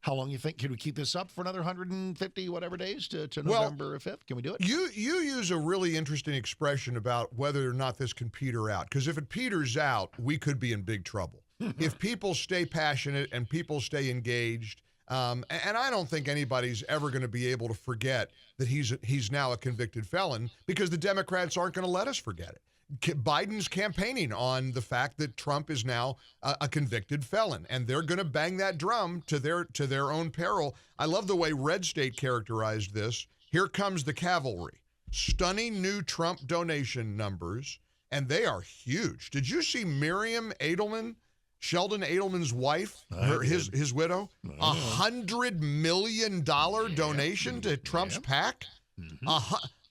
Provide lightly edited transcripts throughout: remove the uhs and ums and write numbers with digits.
How long you think? Can we keep this up for another 150 whatever days to November 5th? Can we do it? You use a really interesting expression about whether or not this can peter out. Because if it peters out, we could be in big trouble. If people stay passionate and people stay engaged, and I don't think anybody's ever going to be able to forget that he's now a convicted felon, because the Democrats aren't going to let us forget it. Biden's campaigning on the fact that Trump is now a convicted felon, and they're going to bang that drum to their own peril. I love the way Red State characterized this. Here comes the cavalry. Stunning new Trump donation numbers, and they are huge. Did you see Miriam Edelman, Sheldon Edelman's wife, his widow? $100 million donation to Trump's PAC?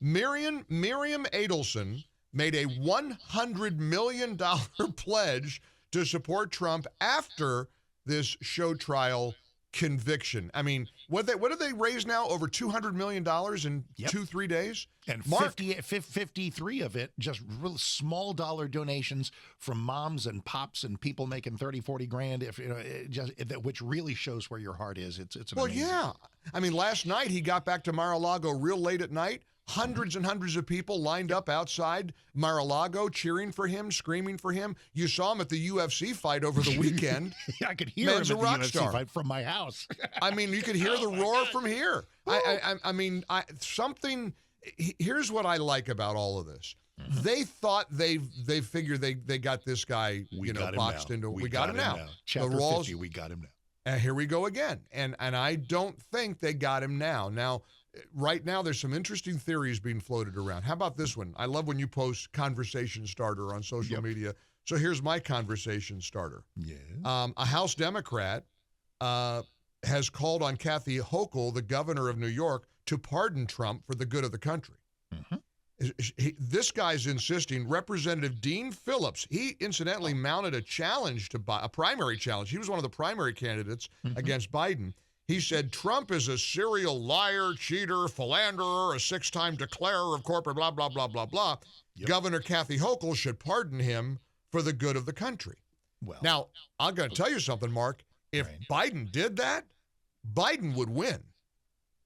Miriam Edelson made a $100 million pledge to support Trump after this show trial conviction. I mean, what did they raise now? Over $200 million in 2-3 days? And 53 of it, just real small dollar donations from moms and pops and people making 30, 40 grand, which really shows where your heart is. It's amazing. Yeah. I mean, last night he got back to Mar-a-Lago real late at night. Hundreds and hundreds of people lined up outside Mar-a-Lago cheering for him, screaming for him. You saw him at the UFC fight over the weekend. I could hear him at the UFC fight from my house. I mean, you could hear the roar from here. Here's what I like about all of this. They thought they figured they got this guy, boxed into. We got him now. Chapter 50, we got him now. And here we go again. And I don't think they got him now. Now, right now, there's some interesting theories being floated around. How about this one? I love when you post conversation starter on social media. So here's my conversation starter. Yeah. A House Democrat has called on Kathy Hochul, the governor of New York, to pardon Trump for the good of the country. This guy's insisting. Representative Dean Phillips, he incidentally mounted a challenge to a primary challenge. He was one of the primary candidates against Biden. He said Trump is a serial liar, cheater, philanderer, a 6-time declarer of corporate blah, blah, blah, blah, blah. Governor Kathy Hochul should pardon him for the good of the country. Well, now, I'm going to tell you something, Mark. If Biden did that, Biden would win.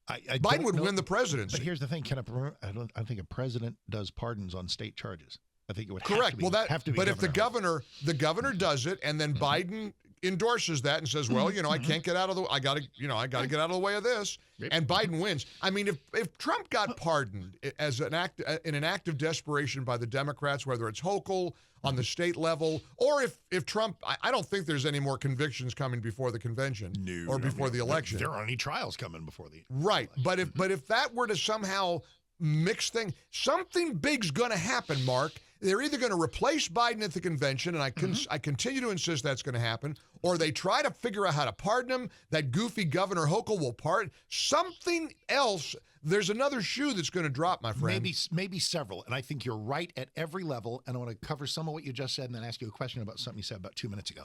Biden would win the presidency. But here's the thing: I think a president does pardons on state charges. I think it would correct. Have to be, have to be. But if the governor does it, and then Biden endorses that and says, "Well, I can't get out of the. I got to get out of the way of this," and Biden wins. I mean, if Trump got pardoned as an act in an act of desperation by the Democrats, whether it's Hochul on the state level, or if Trump, I don't think there's any more convictions coming before the convention or before the election. There aren't any trials coming before the right. But if that were to somehow mix things, something big's going to happen, Mark. They're either going to replace Biden at the convention, and I continue to insist that's going to happen, or they try to figure out how to pardon him. That goofy Governor Hochul will pardon. Something else. There's another shoe that's going to drop, my friend. Maybe several. And I think you're right at every level. And I want to cover some of what you just said and then ask you a question about something you said about 2 minutes ago.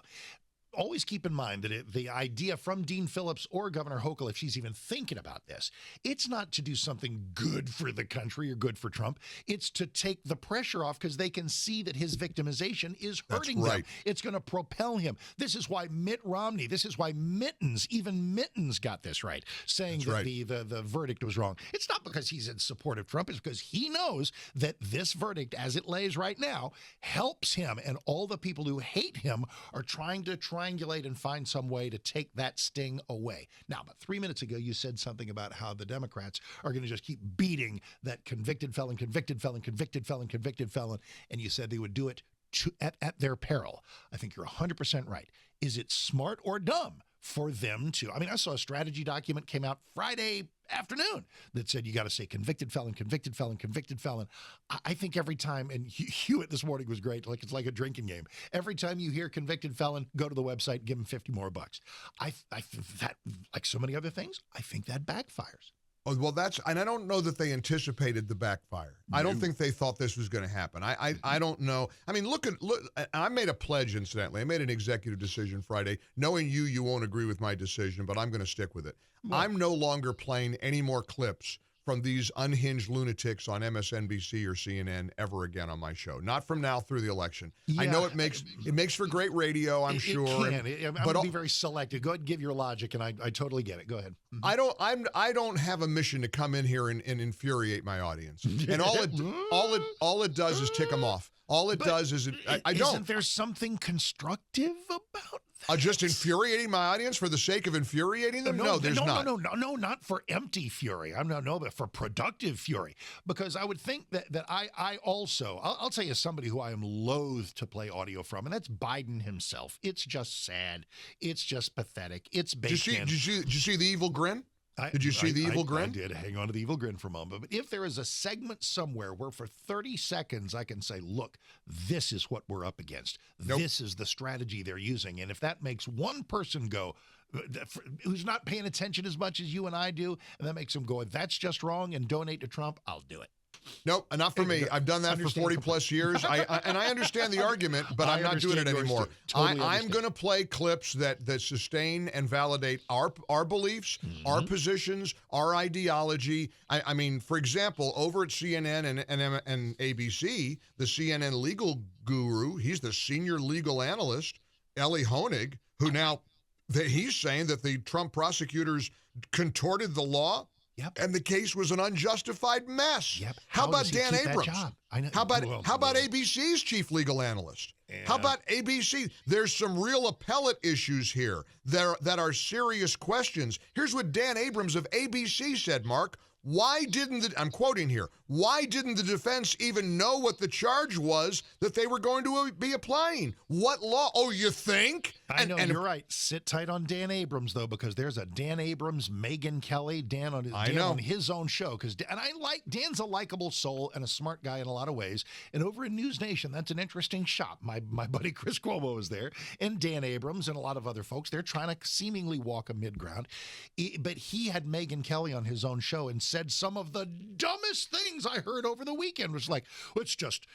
Always keep in mind that the idea from Dean Phillips or Governor Hochul, if she's even thinking about this, it's not to do something good for the country or good for Trump. It's to take the pressure off because they can see that his victimization is hurting them. It's going to propel him. This is why Mitt Romney, this is why even Mittens got this right, saying that the verdict was wrong. It's not because he's in support of Trump. It's because he knows that this verdict, as it lays right now, helps him. And all the people who hate him are trying to triangulate and find some way to take that sting away. Now, about 3 minutes ago, you said something about how the Democrats are going to just keep beating that convicted felon, convicted felon, convicted felon, convicted felon, and you said they would do it at their peril. I think you're 100% right. Is it smart or dumb for them to? I mean, I saw a strategy document came out Friday afternoon that said you got to say convicted felon, convicted felon, convicted felon. I think every time, and Hewitt this morning was great, like it's like a drinking game. Every time you hear convicted felon, go to the website, give him 50 more bucks. I think that, like so many other things, I think that backfires. Oh, well, and I don't know that they anticipated the backfire. I don't think they thought this was going to happen. I don't know. I mean, look. I made a pledge, incidentally. I made an executive decision Friday. Knowing you won't agree with my decision, but I'm going to stick with it. Well, I'm no longer playing any more clips from these unhinged lunatics on MSNBC or CNN ever again on my show. Not from now through the election. I know it makes for great radio, I'm sure. It can. I'm going to be very selective. Go ahead and give your logic, and I totally get it. Go ahead. Mm-hmm. I don't have a mission to come in here and infuriate my audience. And all it does is tick them off. All it does is I don't. Isn't there something constructive about that? Just infuriating my audience for the sake of infuriating them? No, there's not. No, not for empty fury. But for productive fury. Because I would think that I also, I'll tell you somebody who I am loath to play audio from, and that's Biden himself. It's just sad. It's just pathetic. It's baked in. Did you see the evil grin? Did you see the evil grin? I did. Hang on to the evil grin for a moment. But if there is a segment somewhere where for 30 seconds I can say, look, this is what we're up against. Nope. This is the strategy they're using. And if that makes one person go, who's not paying attention as much as you and I do, and that makes them go, that's just wrong, and donate to Trump, I'll do it. Nope, not for me. I've done that for 40 plus years. I understand the argument, but I'm not doing it anymore. Totally I'm going to play clips that sustain and validate our beliefs, our positions, our ideology. I mean, for example, over at CNN and ABC, the CNN legal guru, he's the senior legal analyst, Ellie Honig, who now he's saying that the Trump prosecutors contorted the law. Yep. And the case was an unjustified mess. Yep. How about Dan Abrams? I know. How about ABC's chief legal analyst? Yeah. How about ABC? There's some real appellate issues here that are serious questions. Here's what Dan Abrams of ABC said, Mark. I'm quoting here, why didn't the defense even know what the charge was that they were going to be applying? What law? Oh, you think? I know, you're right. Sit tight on Dan Abrams, though, because there's a Dan Abrams, Megyn Kelly, Dan on his own show. Dan's a likable soul and a smart guy in a lot of ways. And over in News Nation, that's an interesting shop. My buddy Chris Cuomo is there, and Dan Abrams and a lot of other folks. They're trying to seemingly walk a mid-ground. But he had Megyn Kelly on his own show and said some of the dumbest things I heard over the weekend. Was like, it's just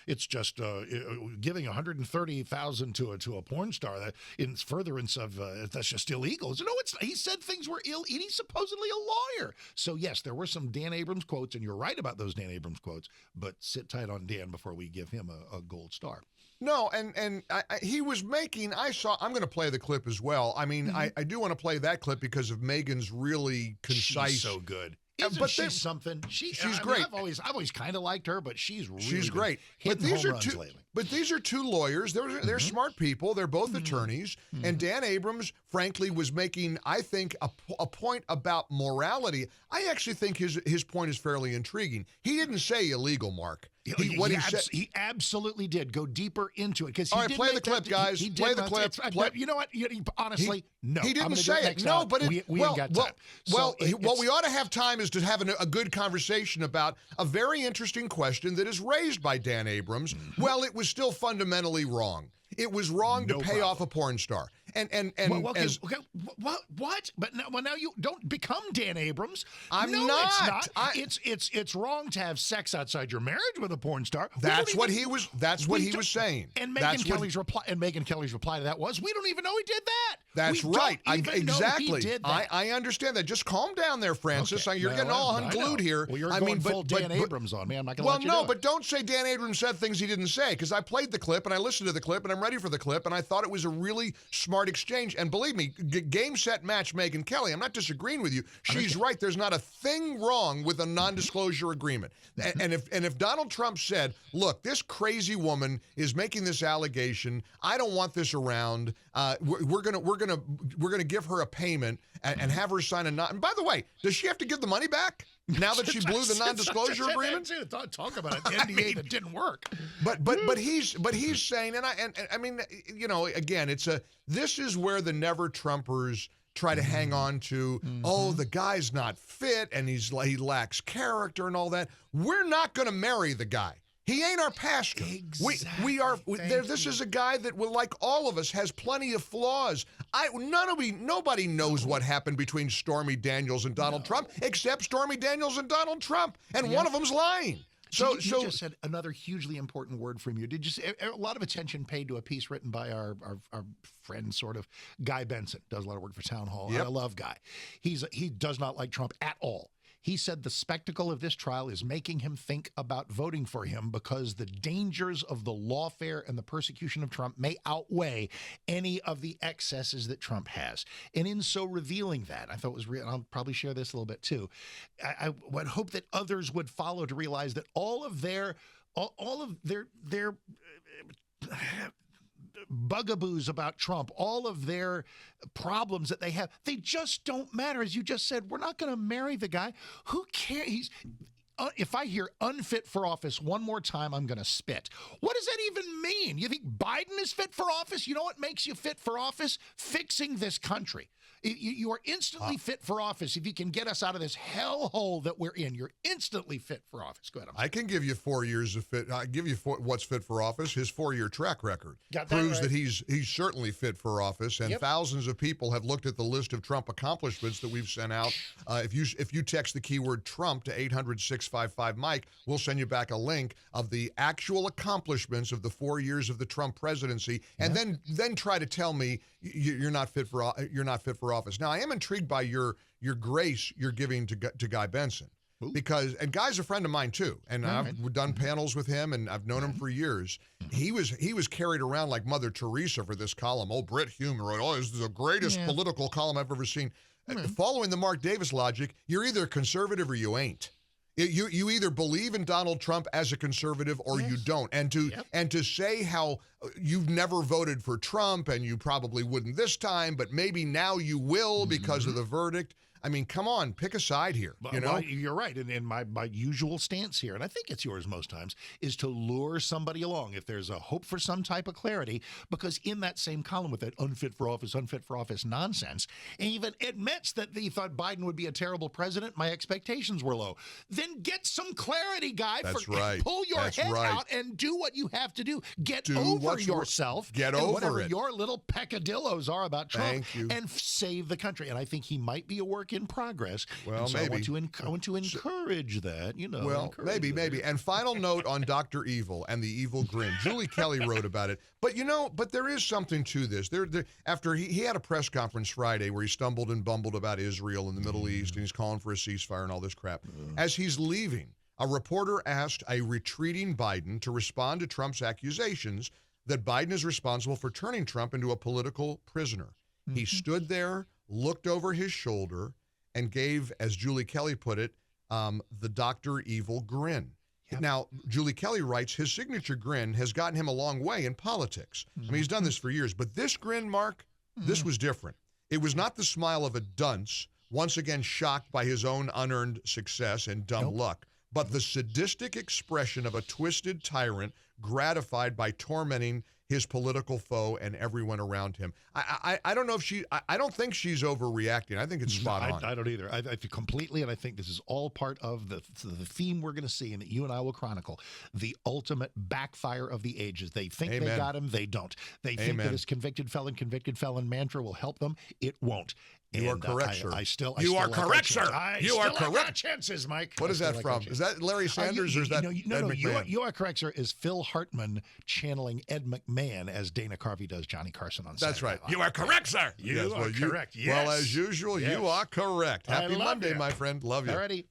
giving $130,000 to a porn star that in furtherance of that's just illegal. So, no, it's he said things were ill. He's supposedly a lawyer. So yes, there were some Dan Abrams quotes, and you're right about those Dan Abrams quotes. But sit tight on Dan before we give him a gold star. No, and he was making. I'm going to play the clip as well. I mean, I do want to play that clip because of Megan's really concise. She's so good. Isn't she something? She's great. I've always kind of liked her, but she's great. But these are two lawyers. They're smart people. They're both attorneys. And Dan Abrams, frankly, was making, I think, a point about morality. I actually think his point is fairly intriguing. He didn't say illegal, Mark. He absolutely did go deeper into it. All right, play the clip, guys. Play the clip. But you know what? Honestly, no. He didn't say it. No, but we ain't got time. What we ought to have time is to have a good conversation about a very interesting question that is raised by Dan Abrams. Well, it was still fundamentally wrong. It was wrong to pay off a porn star. What? But now you don't become Dan Abrams. I'm not. It's wrong to have sex outside your marriage with a porn star. That's what he was saying. And Megyn Kelly's reply to that was, we don't even know he did that. That's right. Exactly. I understand that. Just calm down there, Francis. Okay. You're getting all unglued here. Well, you're going full Dan Abrams on me. I'm not going to let you do it. But don't say Dan Abrams said things he didn't say, because I played the clip and I listened to the clip and I'm ready for the clip, and I thought it was a really smart exchange. And believe me, game, set, match, Megyn Kelly. I'm not disagreeing with you. She's right. There's not a thing wrong with a non-disclosure agreement. And if Donald Trump said, "Look, this crazy woman is making this allegation. I don't want this around. We're gonna give her a payment and have her sign a non." And by the way, does she have to give the money back now that she blew the non-disclosure agreement? Talk about an NDA that didn't work. But he's saying, and I mean, you know, again, this is where the never Trumpers try to hang on to. Oh, the guy's not fit and he lacks character and all that. We're not going to marry the guy. He ain't our pastor. Exactly. This is a guy that, like all of us, has plenty of flaws. Nobody knows what happened between Stormy Daniels and Donald Trump, except Stormy Daniels and Donald Trump, and one of them's lying. So you just said another hugely important word from you. Did you say a lot of attention paid to a piece written by our friend, sort of, Guy Benson, does a lot of work for Town Hall. Yep. I love Guy. He does not like Trump at all. He said the spectacle of this trial is making him think about voting for him because the dangers of the lawfare and the persecution of Trump may outweigh any of the excesses that Trump has. And in so revealing that, I thought it was real. I'll probably share this a little bit too. I would hope that others would follow to realize that all of their bugaboos about Trump, all of their problems that they have, they just don't matter. As you just said, we're not going to marry the guy. Who cares? If I hear unfit for office one more time, I'm going to spit. What does that even mean? You think Biden is fit for office? You know what makes you fit for office? Fixing this country. You are instantly fit for office if you can get us out of this hellhole that we're in. You're instantly fit for office. Go ahead. I can give you 4 years of fit. I give you what's fit for office. His 4-year track record proves that he's certainly fit for office. And thousands of people have looked at the list of Trump accomplishments that we've sent out. If you text the keyword Trump to 800-655-Mike, we'll send you back a link of the actual accomplishments of the 4 years of the Trump presidency, and then try to tell me you're not fit for office. Now, I am intrigued by your grace you're giving to Guy Benson. Because, and Guy's a friend of mine too, and I've done panels with him, and I've known him for years. He was carried around like Mother Teresa for this column. Oh, Brit Hume wrote, oh, this is the greatest political column I've ever seen. Following the Mark Davis logic, you're either conservative or you ain't. You either believe in Donald Trump as a conservative or you don't. And to say how you've never voted for Trump and you probably wouldn't this time, but maybe now you will because of the verdict. I mean, come on, pick a side here. You know, you're right. And my usual stance here, and I think it's yours most times, is to lure somebody along if there's a hope for some type of clarity. Because in that same column with that unfit for office nonsense, and even admits that he thought Biden would be a terrible president. My expectations were low. Then get some clarity, Guy. That's right. Pull your head out and do what you have to do. Get over yourself. Get over whatever it. Your little peccadillos are about Trump. Thank you. And save the country. And I think he might be a work in progress. Well, so maybe. I want to encourage that, you know. Well, maybe. And final note on Dr. Evil and the evil grin. Julie Kelly wrote about it. But, but there is something to this. After he had a press conference Friday where he stumbled and bumbled about Israel and the Middle East, and he's calling for a ceasefire and all this crap. As he's leaving, a reporter asked a retreating Biden to respond to Trump's accusations that Biden is responsible for turning Trump into a political prisoner. He stood there, looked over his shoulder, and gave, as Julie Kelly put it, the Dr. Evil grin. Now, Julie Kelly writes, his signature grin has gotten him a long way in politics. I mean, he's done this for years. But this grin, Mark, this was different. It was not the smile of a dunce, once again shocked by his own unearned success and dumb luck, but the sadistic expression of a twisted tyrant gratified by tormenting his political foe and everyone around him. I don't know if I don't think she's overreacting. I think it's spot on. I don't either. I think completely, and I think this is all part of the theme we're going to see and that you and I will chronicle, the ultimate backfire of the ages. They think they got him, they don't. They think that this convicted felon mantra will help them. It won't. You are correct, sir. You are correct, sir. You are correct. Chances, Mike. What is that from? Is that Larry Sanders or is that Ed McMahon? You are correct, sir. Is Phil Hartman channeling Ed McMahon as Dana Carvey does Johnny Carson on Saturday That's right. Night Live. You are correct, sir. You are correct. Yes. Well, as usual, you are correct. Happy Monday, you. my friend. Love you. Alrighty.